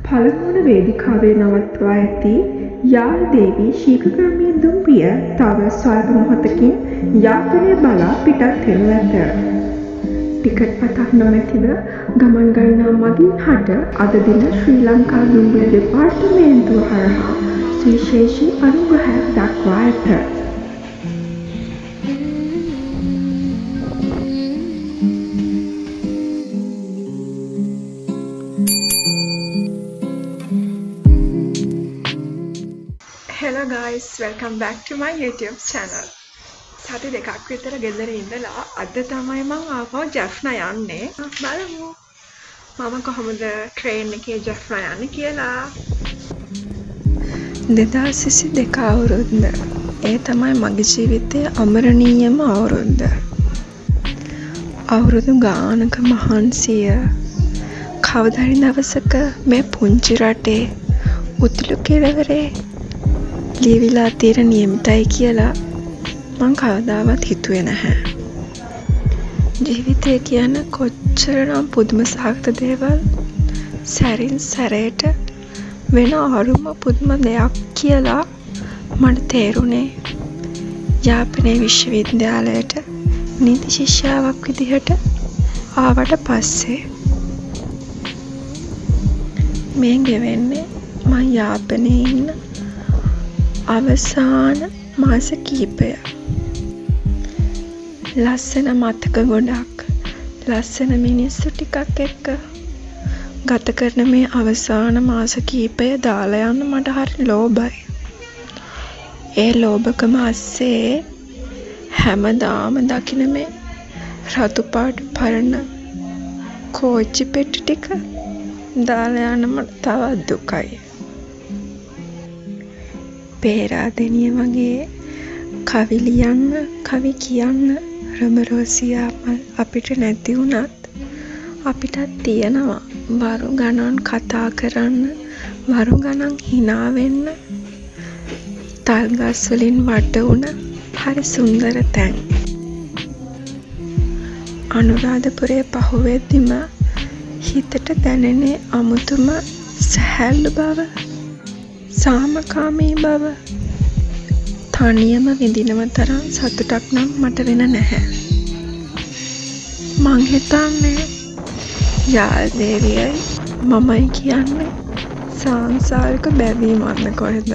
පළමුවන වේදිකාවේ නවත්වා ඇති යාල් දේවී ශීඝ්‍රගාමී දුම්රිය තව ස්වල්ප මොහොතකින් යාපනය බලා පිටත් වෙනු ඇත. ටිකට් පතක් නොමැතිව ගමන් ගන්නා මගින් හට අද දින ශ්‍රී ලංකා දුම්රිය දෙපාර්තමේන්තුව හරහා සුවිශේෂී අනුග්‍රහයක් දක්වා ඇත. Hello guys, welcome back to my YouTube channel. සති දෙකක් විතර ගෙදර ඉඳලා අද තමයි මම ආපහු ජැෆ්නා යන්නේ. බලමු මම කොහොමද ට්‍රේන් එකේ ජැෆ්නා යන්නේ කියලා. 2022 අවුරුද්ද. ඒ තමයි මගේ ජීවිතයේ අමරණීයම අවුරුද්ද. අවුරුදු ගානක මහන්සිය කවදාරි දවසක මේ පුංචි රටේ උතුළු කෙළවරේ ලියවිලා තියෙන නියමිතයි කියලා මං කවදාවත් හිතුවේ නැහැ. ජීවිතය කියන කොච්චරනම් පුදුම සහගත දේවල් සැරින් සැරේට වෙන අරුම පුදුම දෙයක් කියලා මට තේරුණේ යාපනයේ විශ්වවිද්‍යාලයට නීති ශිෂ්‍යාවක් විදිහට ආවට පස්සේ. මේ ගෙවෙන්නේ මං යාපනයේ ඉන්න අවසාන මාස කීපය. ලස්සන මතක ගොඩක්, ලස්සන මිනිස්සු ටිකක් එක්ක ගත කරන මේ අවසාන මාස කීපය දාලා යන්න මට හරි ලෝභයි. ඒ ලෝභකම අස්සේ හැමදාම දකින මේ රතු පාට පරණ කෝච්චි පෙට්ටි ටික දාලා යන්න මට තවත් දුකයි. පේරාදෙනිය වගේ කවි ලියන්න, කවි කියන්න රොමරෝසියාමල් අපිට නැති වුණත් අපිටත් තියෙනවා වරු ගණන් කතා කරන්න, වරු ගණන් hina වෙන්න, තල්ගස් වලින් වට වුණ හරි සුන්දර තැන්. අනුරාධපුරේ පහුවෙද්දිම හිතට දැනෙන්නේ අමුතුම සැහැල්ලු බව, සාමකාමී බව. තනියම විඳිනව තරම් සතුටක් නම් මට වෙන නැහැ. මං හිතන්නේ යාල් දේවියයි මමයි කියන්නේ සංසාරික බැඳීමක්ද කොහෙද.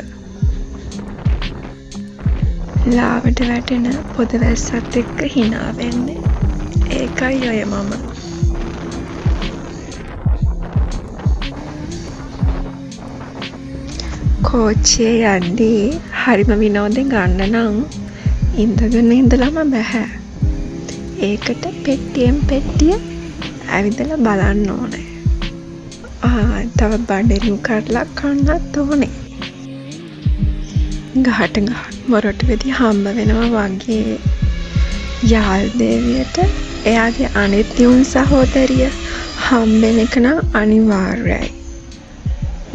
ලාවට වැටෙන පොද වැස්සත් එක්ක hina වෙන්නේ. ඒකයි ඔය මම. කෝච්චියේ යද්දී හරිම විනෝදෙන් ගන්න නම් ඉඳගෙන ඉඳලම බෑ. ඒකට පෙට්ටියෙන් පෙට්ටිය ඇවිදලා බලන්න ඕනේ. තව බඩෙලු කරලා කන්නත් ඕනේ. ගහට ගහ මොරටු වෙදී හම්බ වෙනවා වගේ යාල් දේවියට එයාගේ අනිත් දියුණු සහෝදරිය හම්බෙන එක නම් අනිවාර්යයි.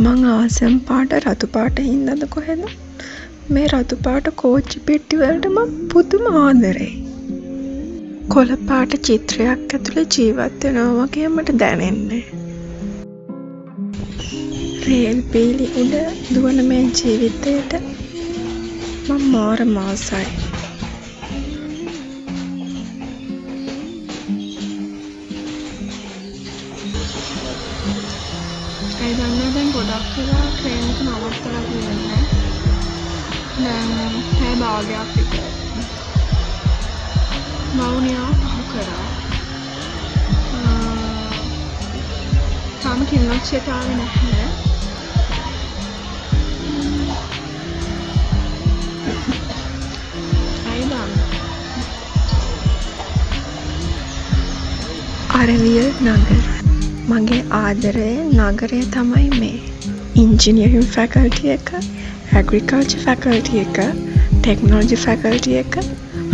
මං ආසම් පාට රතු පාට හින්දාද කොහෙද මේ රතු පාට කෝච්චි පෙට්ටි වලට මං පුදුම ආදරෙයි. කොළ පාට චිත්‍රයක් ඇතුලේ ජීවත් වෙනවා වගේ මට දැනෙන්නේ. රේල් පීලි උඩ දුවන මේ ජීවිතේට මං මාර මාසයි. ඒ දන්නා දැන් ගොඩක් වෙලා ට්‍රේන් එක නවත්තලා තියෙන්නේ. දැන් හැය භාගයක් විතර. මවුනියා පහ කරා. තාම කිල්ලොච්චියට ආවේ නැහැ. අරවියල් නගර. මගේ ආදරේ නගරය තමයි මේ. ඉන්ජිනියරින් ෆැකල්ටි එක, ඇග්‍රිකල්චර් ෆැකල්ටි එක, ටෙක්නොලොජි ෆැකල්ටි එක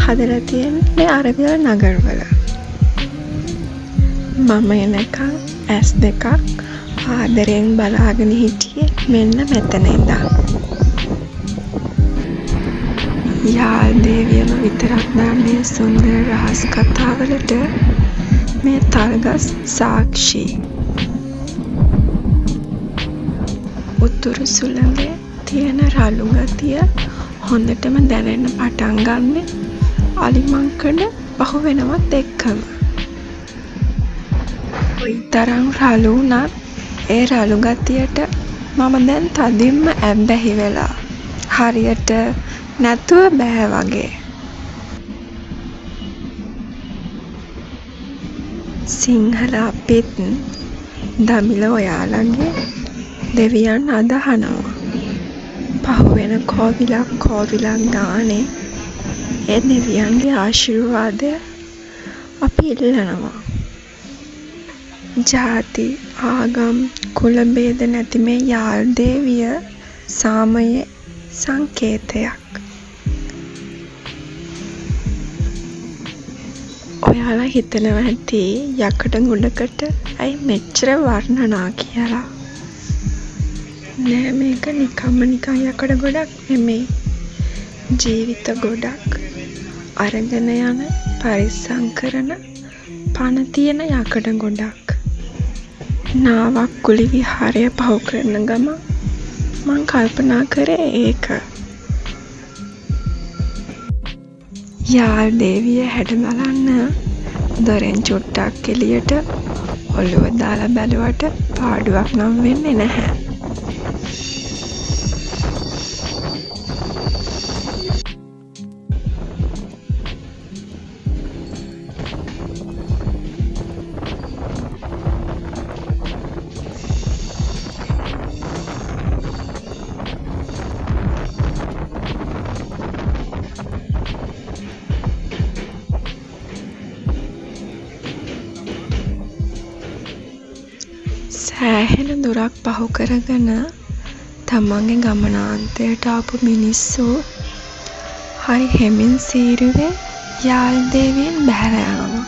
හදලා තියෙන්නේ මේ අරවියල් නගරවල. මම එනකන් S2 ආදරෙන් බලාගෙන හිටියේ මෙන්න මෙතන ඉඳන්. යාල් දේවියම විතරක් දන්නේ සුන්දර රහස් කතාවලට මේ තල්ගස් සාක්ෂි. උතුරු සුළඟේ තියෙන රළු ගතිය හොඳටම දැනෙන්න පටන් ගන්නෙ අලිමංකඩ පහු වෙනවත් එක්කම. කොයිතරම් රළු වුණත් ඒ රළු ගතියට මම දැන් තදින්ම ඇබ්බැහි වෙලා. හරියට නැතුව බෑ වගේ. සිංහල අපිත් දමිළ ඔයාලගේ දෙවියන් අදහනවා. පහුවෙන කෝවිලක් ගානේ ඒ දෙවියන්ගේ ආශිර්වාදය අපි ඉල්ලනවා. ජාති ආගම් කුල බේද නැති මේ යාල් දේවිය සාමයේ සංකේතයක්. ඔයාලා හිතනවා ඇති යකඩ ගොඩකට ඇයි මෙච්චර වර්ණනා කියලා. නෑ, මේක නිකන් යකඩ ගොඩක් නෙමෙයි. ජීවිත ගොඩක්. අරගෙන යන පරිස්සම් කරන පණ තියෙන යකඩ ගොඩක්. නාවක් කුලි විහාරය පහු කරන ගම මං කල්පනා කරේ ඒක. යාල් දේවිය හැඩ බලන්න දොරෙන් චුට්ටක් එළියට ඔළුව දාලා බැලුවට පාඩුවක් නම් වෙන්නේ නැහැ. සෑහෙන දුරක් පහු කරගෙන තමන්ගේ ගමනාන්තයට ආපු මිනිස්සු හරි හෙමින් සීරුවේ යාල් දේවියෙන් බැහැර යනවා.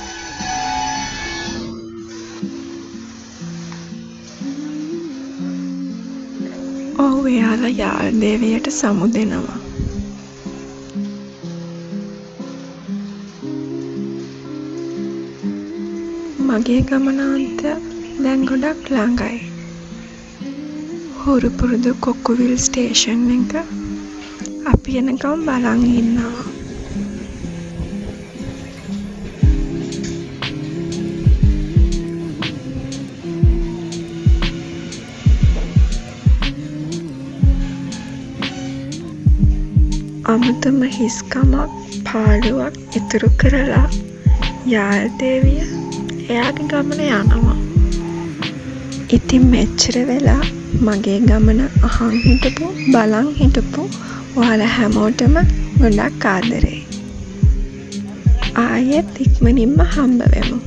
ඔව්, එයාලා යාල් දේවියට සමුදෙනවා. මගේ ගමනාන්තය දැන් ගොඩක් ළඟයි. හුරු පුරුදු කොක්කුවිල් ස්ටේෂන් එක අපි එනකම් බලන් ඉන්නවා. අමුතුම හිස්කමක් පාළුවක් ඉතුරු කරලා යාල් දේවිය එයාගේ ගමන යනවා. ඉතින් මෙච්චර වෙලා මගේ ගමන අහන් හිටපු බලන් හිටපු ඔයාලා හැමෝටම ගොඩක් ආදරෙයි. ආයෙත් ඉක්මනින්ම හම්බ වෙමු.